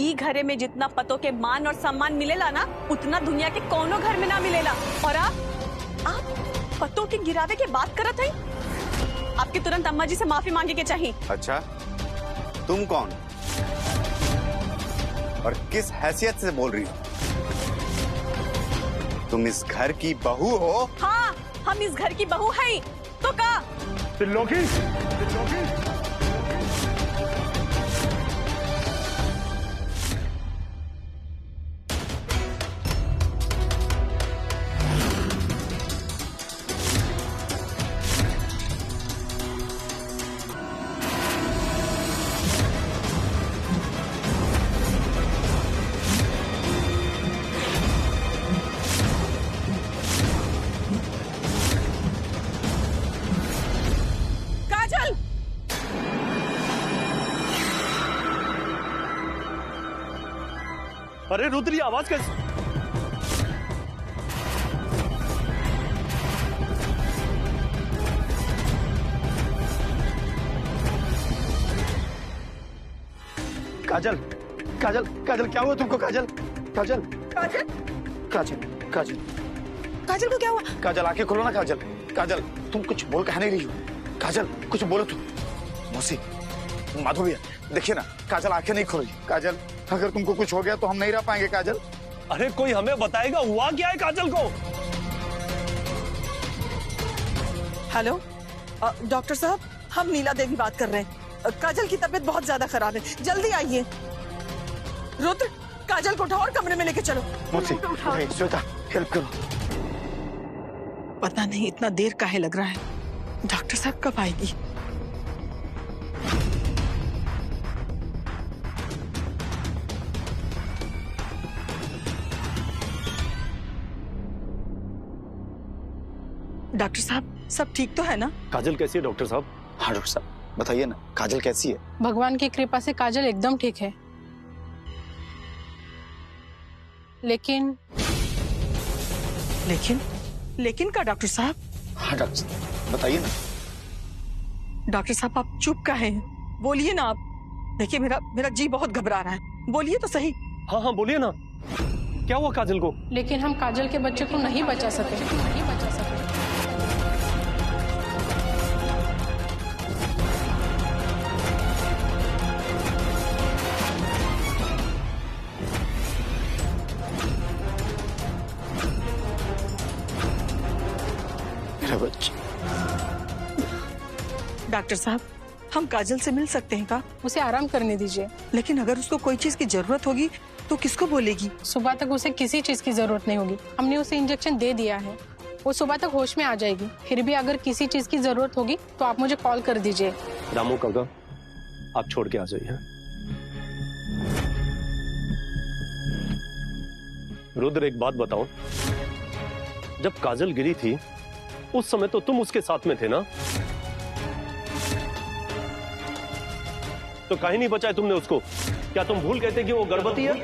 ई घरे में जितना पतों के मान और सम्मान मिलेला ना, उतना दुनिया के कोनो घर में ना मिलेला। और आप पतों के गिरावे के बात करत हैं? आपके तुरंत अम्मा जी से माफी मांगे के चाहिए। अच्छा, तुम कौन और किस हैसियत से बोल रही हो? तुम इस घर की बहू हो? हाँ, हम इस घर की बहू हैं। तो का त्रिलोकी, अरे रुद्र, ये आवाज कैसे? काजल, काजल, काजल, क्या हुआ तुमको? काजल, काजल, काजल, काजल, काजल, काजल को क्या हुआ? काजल, आंखें खोलो ना। काजल, काजल, तुम कुछ बोल कहा नहीं रही हो? काजल, कुछ बोलो तुम। मौसी, माधव भैया, देखिए ना, काजल आंखें नहीं खोल रही। काजल, अगर तुमको कुछ हो गया तो हम नहीं रह पाएंगे। काजल, अरे कोई हमें बताएगा हुआ क्या है काजल को? हेलो डॉक्टर साहब, हम नीला देवी बात कर रहे हैं। काजल की तबीयत बहुत ज्यादा खराब है, जल्दी आइए। रुद्र, काजल को उठाओ और कमरे में लेके चलो। मौसी, श्वेता, हेल्प करो। पता नहीं इतना देर काहे लग रहा है, डॉक्टर साहब कब आएगी? डॉक्टर साहब, सब ठीक तो है ना? काजल कैसी है डॉक्टर साहब? हाँ डॉक्टर साहब, बताइए ना, काजल कैसी है? भगवान की कृपा से काजल एकदम ठीक है, लेकिन लेकिन का डॉक्टर साहब? हाँ डॉक्टर साहब, बताइए ना। डॉक्टर साहब, आप चुप काहे हैं? बोलिए ना आप। देखिए, मेरा जी बहुत घबरा रहा है, बोलिए तो सही। हाँ हाँ बोलिए ना, क्या हुआ काजल को? लेकिन हम काजल के बच्चे को नहीं बचा सके। मेरा बच्चा। डॉक्टर साहब, हम काजल से मिल सकते हैं का? उसे आराम करने दीजिए। लेकिन अगर उसको कोई चीज की जरूरत होगी तो किसको बोलेगी? सुबह तक उसे किसी चीज की जरूरत नहीं होगी, हमने उसे इंजेक्शन दे दिया है, वो सुबह तक होश में आ जाएगी। फिर भी अगर किसी चीज की जरूरत होगी तो आप मुझे कॉल कर दीजिए। रामू काका, आप छोड़ के आ जाइए। रुद्र, एक बात बताओ, जब काजल गिरी थी उस समय तो तुम उसके साथ में थे ना? तो काहे नहीं बचाए तुमने उसको? क्या तुम भूल गए थे कि वो गर्भवती है?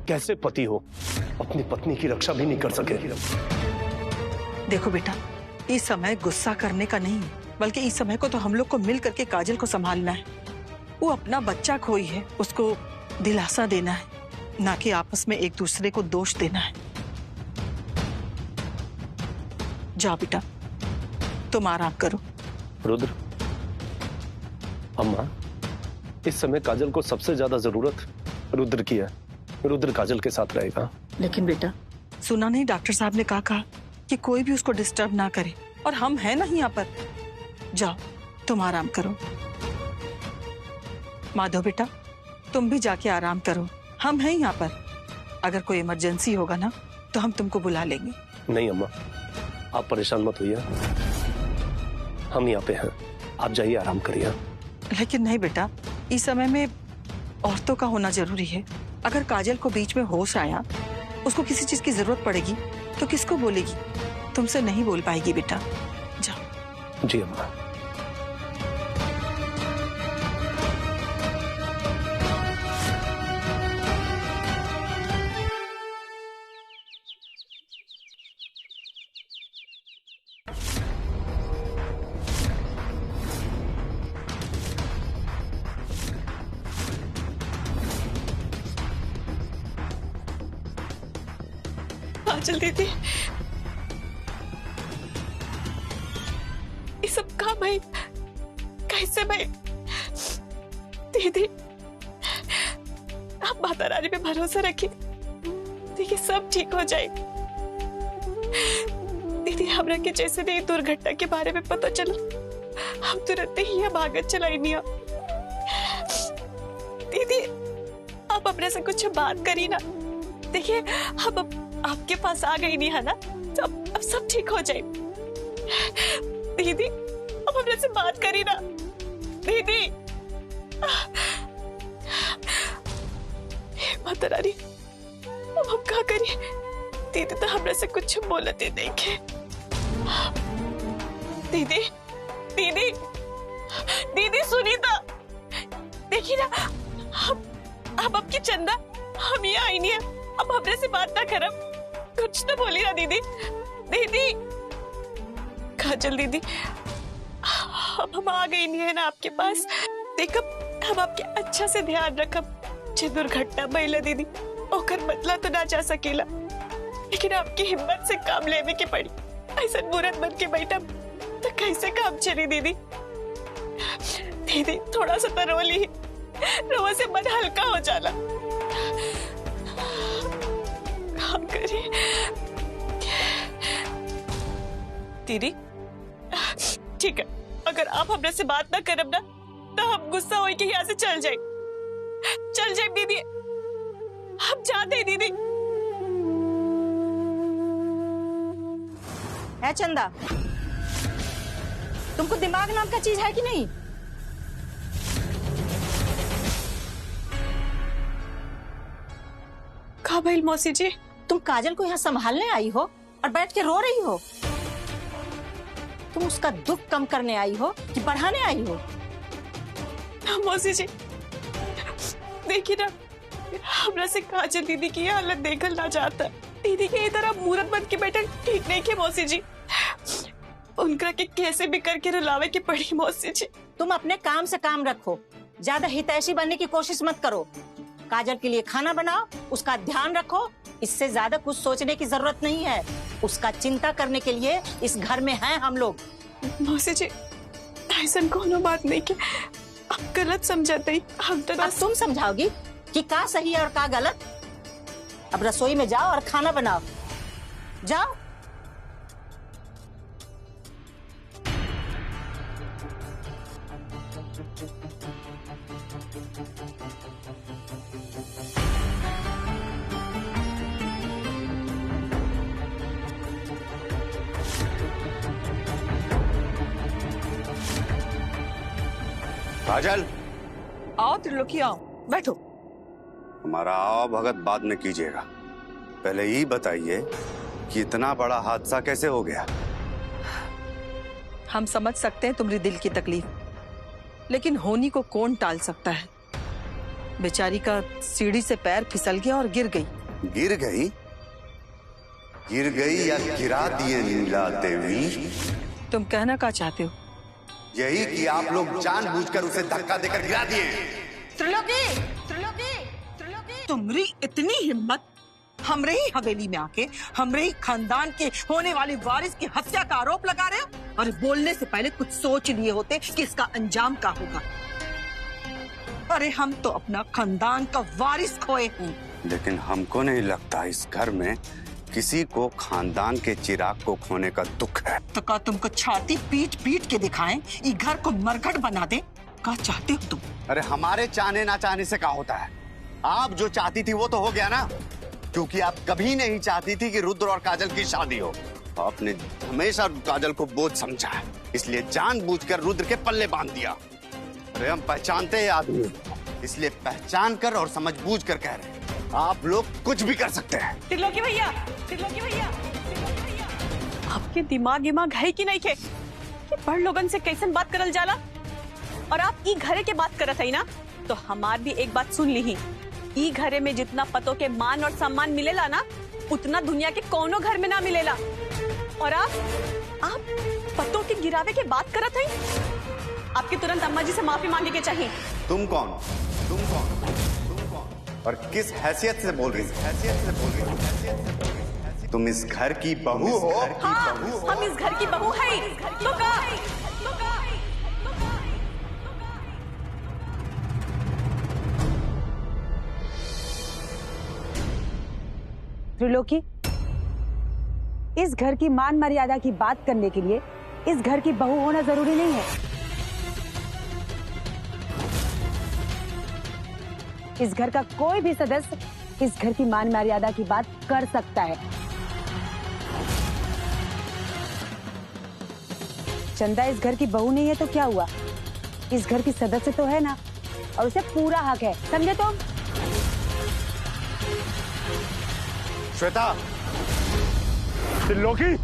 कैसे पति हो अपनी पत्नी की रक्षा भी नहीं कर सके? देखो बेटा, इस समय गुस्सा करने का नहीं, बल्कि इस समय को तो हम लोग को मिल करके काजल को संभालना है। वो अपना बच्चा खोई है, उसको दिलासा देना है, ना कि आपस में एक दूसरे को दोष देना है। जाओ बेटा, तुम आराम करो। रुद्र, अम्मा, इस समय काजल को सबसे ज्यादा जरूरत रुद्र की है। रुद्र काजल के साथ रहेगा। लेकिन बेटा, सुना नहीं डॉक्टर साहब ने कहा कि कोई भी उसको डिस्टर्ब ना करे, और हम हैं ना यहाँ पर। जाओ, तुम आराम करो। माधव बेटा, तुम भी जाके आराम करो, हम हैं यहाँ पर। अगर कोई इमरजेंसी होगा ना तो हम तुमको बुला लेंगे। नहीं अम्मा, आप परेशान मत होइए, हम यहाँ पे हैं, आप जाइए आराम करिए। लेकिन नहीं बेटा, इस समय में औरतों का होना जरूरी है। अगर काजल को बीच में होश आया, उसको किसी चीज की जरूरत पड़ेगी तो किसको बोलेगी? तुमसे नहीं बोल पाएगी बेटा। जाओ। जी अम्मा। काजल दीदी, ये सब कहा भाई, कैसे भाई? दीदी आप माता रानी पे भरोसा रखिए, देखिए सब ठीक हो जाए। दीदी हमरा के जैसे नहीं दुर्घटना के बारे में पता चला, हम तुरंत ही यहाँ भागत चलाई नहीं। दीदी आप अपने से कुछ बात करी ना, देखिए हम अब आपके पास आ गई नहीं है ना, तो अब सब ठीक हो जाए। दीदी अब अपने से बात करी ना दीदी। माता रानी अब हम क्या करिए? दीदी तो हमने से कुछ बोलते नहीं के। दीदी दीदी दीदी सुनी तो, देखिए ना अब आपकी चंदा हम ये आई नहीं है, अब हमने से बात ना करब, कुछ तो बोली ना दीदी। दीदी काजल दीदी अब हम आ गई नहीं है ना आपके पास, देखब हम आपके अच्छा से ध्यान रखब। जे दुर्घटना भइला दीदी ओकर बदला तो ना जा सकेला, लेकिन आपकी हिम्मत से काम लेने के पड़ी। ऐसा मूर्त बन के बैठा तो कैसे काम चली दीदी? दीदी थोड़ा सा तो रो ली, रो से मन हल्का हो जाला। काम करिए दीदी। ठीक है, अगर आप हमने से बात ना करब ना तो हम गुस्सा होके यहाँ से चल जाए दीदी, हम जाते हैं दीदी। है चंदा, तुमको दिमाग नाम का चीज है कि नहीं? कहा भाई मौसी जी? तुम काजल को यहाँ संभालने आई हो और बैठ के रो रही हो? तुम उसका दुख कम करने आई हो कि बढ़ाने आई हो? मौसी जी देखिए ना, हमरा से काजल दीदी की हालत देखल ना जाता। दीदी के इधर अब मूर्त बन के बैठे ठीक नहीं के मौसी जी, उनका के कैसे भी करके रुलावे की पड़ी मौसी जी। तुम अपने काम से काम रखो, ज्यादा हितैषी बनने की कोशिश मत करो। काजल के लिए खाना बनाओ, उसका ध्यान रखो, इससे ज्यादा कुछ सोचने की जरूरत नहीं है। उसका चिंता करने के लिए इस घर में हैं हम लोग। मौसी जी ऐसा कोनो बात नहीं कि आप गलत समझते ही, हम तो अब तुम समझाओगी कि का सही है और का गलत? अब रसोई में जाओ और खाना बनाओ, जाओ। काजल आओ त्रिलोकी आओ, बैठो। हमारा आओ भगत बाद में कीजिएगा, पहले ये बताइए कि इतना बड़ा हादसा कैसे हो गया? हम समझ सकते हैं तुम्हारी दिल की तकलीफ, लेकिन होनी को कौन टाल सकता है? बेचारी का सीढ़ी से पैर फिसल गया और गिर गई। गिर गई? गिर गई या गिरा दिए नीला देवी? तुम कहना क्या चाहते हो? यही कि आप लोग जानबूझकर उसे धक्का देकर गिरा दिए। त्रिलोकी, त्रिलोकी, त्रिलोकी, तुम्हारी इतनी हिम्मत हमरे ही हवेली में आके हमरे ही खानदान के होने वाले वारिस की हत्या का आरोप लगा रहे हो? और बोलने से पहले कुछ सोच लिए होते कि इसका अंजाम क्या होगा। अरे हम तो अपना खानदान का वारिस खोए हैं। लेकिन हमको नहीं लगता इस घर में किसी को खानदान के चिराग को खोने का दुख है। तो क्या तुमको छाती पीट पीट के दिखाएं, ये घर को मरघट बना दे? क्या चाहते हो तुम? अरे हमारे चाहने ना चाहने से क्या होता है? आप जो चाहती थी वो तो हो गया ना, क्योंकि आप कभी नहीं चाहती थी कि रुद्र और काजल की शादी हो। आपने हमेशा काजल को बोझ समझा है, इसलिए जानबूझकर रुद्र के पल्ले बांध दिया। अरे हम पहचानते हैं आदमी, इसलिए पहचान कर और समझबूझ कर कह रहे हैं, आप लोग कुछ भी कर सकते हैं। त्रिलोकी भैया, त्रिलोकी भैया, त्रिलोकी भैया, आपके दिमाग है कि नहीं के? बड़ लोगन से कैसे बात करल जाला? और आप ई घरे के बात करत है ना, तो हमार भी एक बात सुन ली ही। ई घरे में जितना पतों के मान और सम्मान मिलेला ना, उतना दुनिया के कोनो घर में ना मिलेला। और आप पतों के गिरावे के बात करत है? आपके तुरंत अम्मा जी से माफी मांगे के चाहिए। तुम कौन? तुम कौन? तुम कौन? और किस हैसियत से बोल रही? हैसियत से बोल रही? हैसियत से बोल रही? तुम इस घर की बहू हो। हाँ, हम इस घर की बहू है। तो का? त्रिलोकी, इस घर की मान मर्यादा की बात करने के लिए इस घर की बहू होना जरूरी नहीं है। इस घर का कोई भी सदस्य इस घर की मान मर्यादा की बात कर सकता है। चंदा इस घर की बहू नहीं है तो क्या हुआ? इस घर की सदस्य तो है ना, और उसे पूरा हक है, समझे तुम? श्वेता, त्रिलोकी,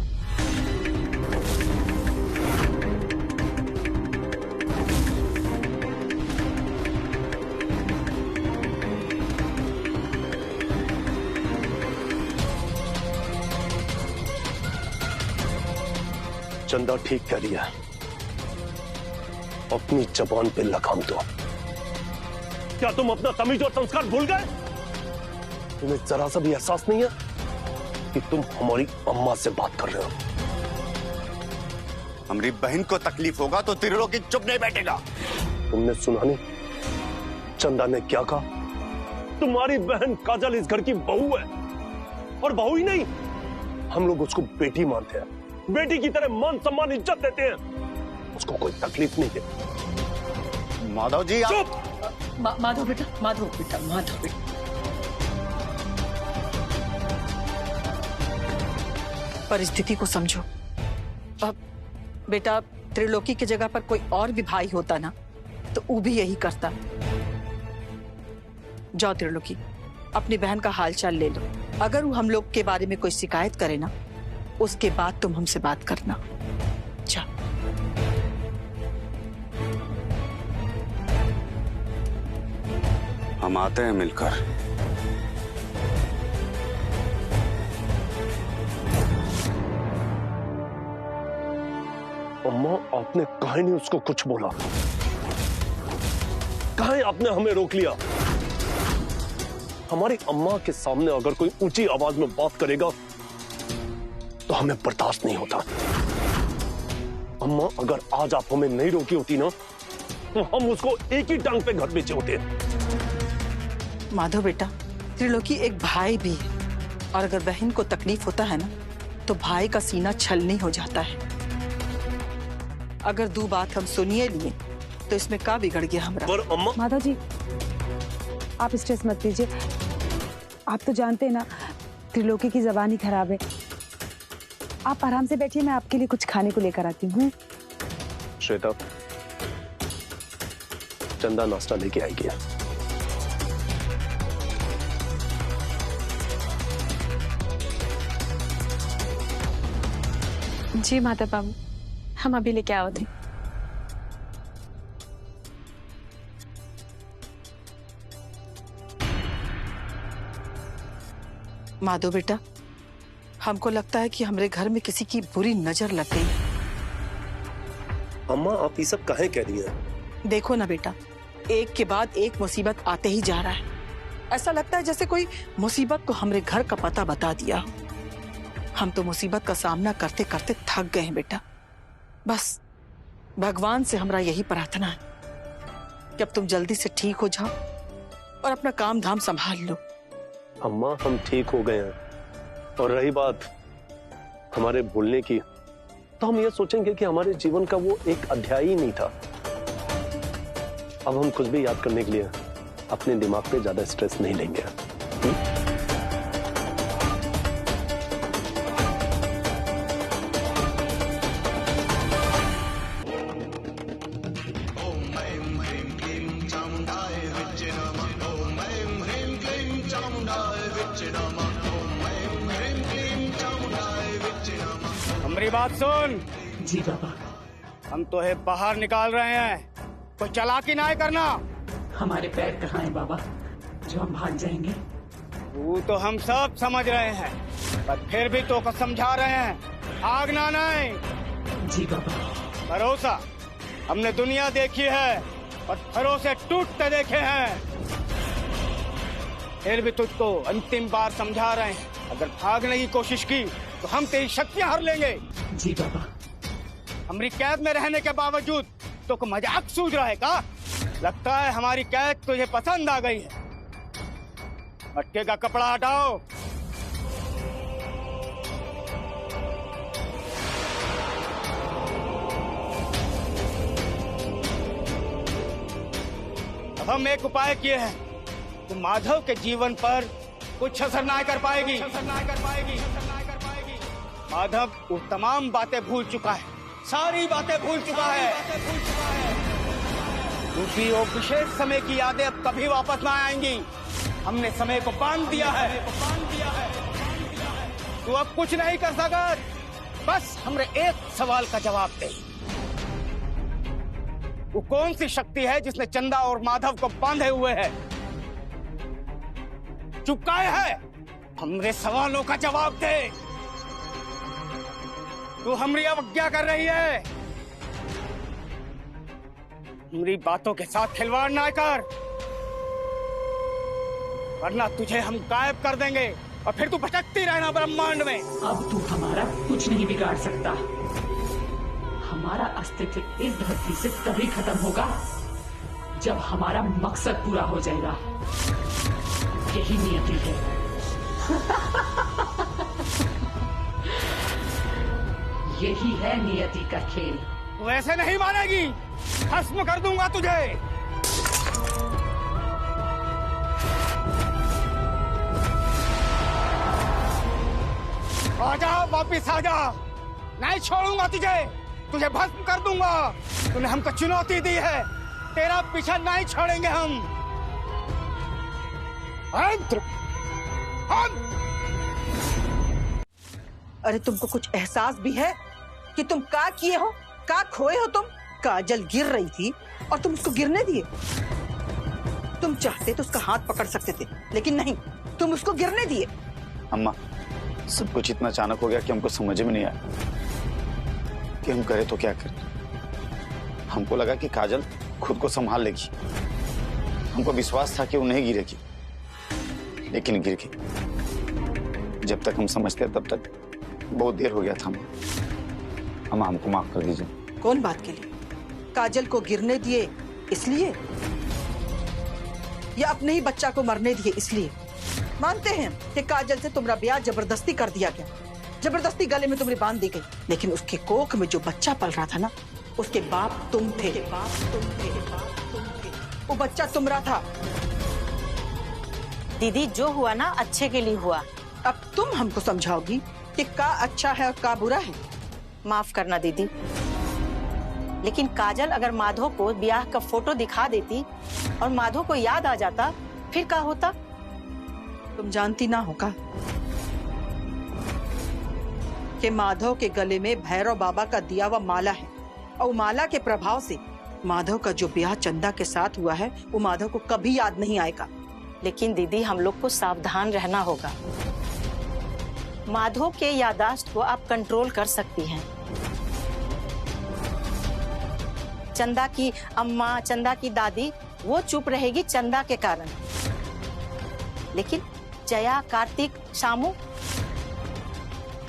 चंदा ठीक कह रही है, अपनी जबान पे लगाम दो। क्या तुम अपना तमीज और संस्कार भूल गए? तुम्हें जरा सा भी एहसास नहीं है कि तुम हमारी अम्मा से बात कर रहे हो? हमारी बहन को तकलीफ होगा तो त्रिलोकी चुप नहीं बैठेगा। तुमने सुना नहीं चंदा ने क्या कहा? तुम्हारी बहन काजल इस घर की बहू है, और बहू ही नहीं, हम लोग उसको बेटी मानते हैं, बेटी की तरह मान सम्मान इज्जत देते हैं। उसको कोई तकलीफ नहीं है। माधव जी, आप चुप! माधव बेटा, माधव बेटा, माधव बेटा, परिस्थिति को समझो। अब बेटा, त्रिलोकी की जगह पर कोई और भी भाई होता ना तो वो भी यही करता। जाओ त्रिलोकी, अपनी बहन का हालचाल ले लो। अगर वो हम लोग के बारे में कोई शिकायत करे ना, उसके बाद तुम हमसे बात करना। जा। हम आते हैं मिलकर। अम्मा, आपने काहे नहीं उसको कुछ बोला? काहे आपने हमें रोक लिया? हमारी अम्मा के सामने अगर कोई ऊंची आवाज में बात करेगा तो हमें बर्दाश्त नहीं होता। अम्मा, अगर आज आप हमें नहीं रोकी होती ना तो हम उसको एक ही टांग पे घर बेचे होते। माधव बेटा, त्रिलोकी एक भाई भी है, और अगर बहन को तकलीफ होता है ना तो भाई का सीना छलनी हो जाता है। अगर दो बात हम सुनिए लिए तो इसमें का बिगड़ गया हमरा? पर अम्मा, माधव जी, आप स्ट्रेस मत लीजिए। आप तो जानते हैं ना त्रिलोकी की जबान ही खराब है। आप आराम से बैठिए, मैं आपके लिए कुछ खाने को लेकर आती हूँ। श्वेता, चंदा नाश्ता लेके आएगी। जी माता बाबू, हम अभी लेके आओ थे। माधव बेटा, हमको लगता है कि हमारे घर में किसी की बुरी नजर लग गई। अम्मा, आप ये सब काहे कह रही हैं? देखो ना बेटा, एक के बाद एक मुसीबत आते ही जा रहा है। ऐसा लगता है जैसे कोई मुसीबत को हमारे घर का पता बता दिया। हम तो मुसीबत का सामना करते करते थक गए हैं बेटा। बस भगवान से हमारा यही प्रार्थना है कि अब तुम जल्दी से ठीक हो जाओ और अपना काम धाम संभाल लो। अम्मा, हम ठीक हो गए हैं, और रही बात हमारे भूलने की, तो हम ये सोचेंगे कि हमारे जीवन का वो एक अध्याय ही नहीं था। अब हम कुछ भी याद करने के लिए अपने दिमाग पे ज्यादा स्ट्रेस नहीं लेंगे। हमारी बात सुन। जी बाबा। हम तो है बाहर निकाल रहे हैं, कोई चालाकी ना करना। हमारे पैर कहाँ हैं बाबा जो हम भाग जाएंगे? वो तो हम सब समझ रहे हैं, पर फिर भी तो को समझा रहे हैं, भागना नहीं। जी बाबा। भरोसा, हमने दुनिया देखी है और भरोसे टूटते देखे हैं, फिर भी तुझको अंतिम बार समझा रहे हैं, अगर भागने की कोशिश की तो हम तेरी शक्तियां हर लेंगे। जी बाबा। हमारी कैद में रहने के बावजूद तो को मजाक सूझ रहा है का? लगता है हमारी कैद तुझे पसंद आ गई है। मटके का कपड़ा हटाओ। अब हम एक उपाय किए हैं तो माधव के जीवन पर कुछ असर ना कर पाएगी। माधव वो तमाम बातें भूल चुका है, सारी बातें भूल चुका है। क्योंकि वो विशेष समय की यादें अब कभी वापस ना आएंगी। हमने समय को बांध दिया है। तू अब कुछ नहीं कर सकता। बस हमरे एक सवाल का जवाब दे। वो कौन सी शक्ति है जिसने चंदा और माधव को बांधे हुए है? चुपकाए है? हमरे सवालों का जवाब दे। तू हमारी अवज्ञा कर रही है। हमारी बातों के साथ खिलवाड़ ना कर, वरना तुझे हम गायब कर देंगे और फिर तू भटकती रहना ब्रह्मांड में। अब तू हमारा कुछ नहीं बिगाड़ सकता। हमारा अस्तित्व इस धरती से तभी खत्म होगा जब हमारा मकसद पूरा हो जाएगा। यही नियति है। यही है नियति का खेल। तू ऐसे नहीं मानेगी। भस्म कर दूंगा तुझे। आजा, वापिस आजा। नहीं छोड़ूंगा तुझे। तुझे भस्म कर दूंगा। तूने हमको चुनौती दी है, तेरा पीछा नहीं छोड़ेंगे हम। अरे तुमको कुछ एहसास भी है कि तुम क्या किए हो, क्या खोए हो तुम? काजल गिर रही थी और तुम उसको गिरने दिए। तुम चाहते तो उसका हाथ पकड़ सकते थे, लेकिन नहीं, तुम उसको गिरने दिए। अम्मा, सब कुछ इतना अचानक हो गया कि हमको समझ में नहीं आया कि हम करें तो क्या करें। हमको लगा कि काजल खुद को संभाल लेगी। हमको विश्वास था कि वो नहीं गिरेगी, लेकिन गिर गई। जब तक हम समझते तब तक बहुत देर हो गया था। अम्मा, हमको माफ कर दीजिए। कौन बात के लिए? काजल को गिरने दिए इसलिए, या अपने ही बच्चा को मरने दिए इसलिए? मानते हैं कि काजल से तुम्हारा ब्याह जबरदस्ती कर दिया गया, जबरदस्ती गले में तुम्हें बांध दी गई, लेकिन उसके कोख में जो बच्चा पल रहा था ना, उसके बाप तुम थे। वो बच्चा तुम्हारा था। दीदी, जो हुआ ना अच्छे के लिए हुआ। अब तुम हमको समझाओगी कि क्या अच्छा है और क्या बुरा है? माफ करना दीदी, लेकिन काजल अगर माधव को ब्याह का फोटो दिखा देती और माधव को याद आ जाता, फिर क्या होता? तुम जानती ना होगा कि माधव के गले में भैरव बाबा का दिया हुआ माला है, और माला के प्रभाव से माधव का जो ब्याह चंदा के साथ हुआ है वो माधव को कभी याद नहीं आएगा। लेकिन दीदी, हम लोग को सावधान रहना होगा। माधव के याददाश्त को आप कंट्रोल कर सकती हैं। चंदा की अम्मा, चंदा की दादी, वो चुप रहेगी चंदा के कारण, लेकिन जया, कार्तिक, शामू,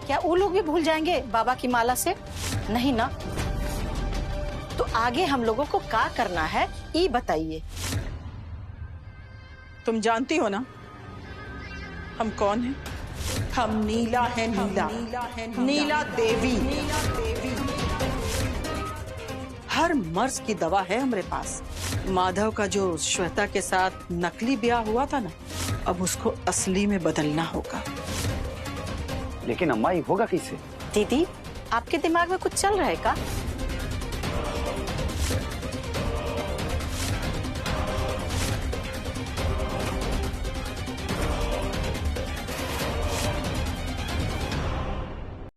क्या वो लोग भी भूल जाएंगे बाबा की माला से? नहीं ना। तो आगे हम लोगों को क्या करना है, ये बताइए। तुम जानती हो ना हम कौन हैं? हम नीला है, नीला देवी। हर मर्ज की दवा है हमारे पास। माधव का जो श्वेता के साथ नकली ब्याह हुआ था ना, अब उसको असली में बदलना होगा। लेकिन अम्मा, ये होगा कैसे? दीदी, आपके दिमाग में कुछ चल रहा है क्या?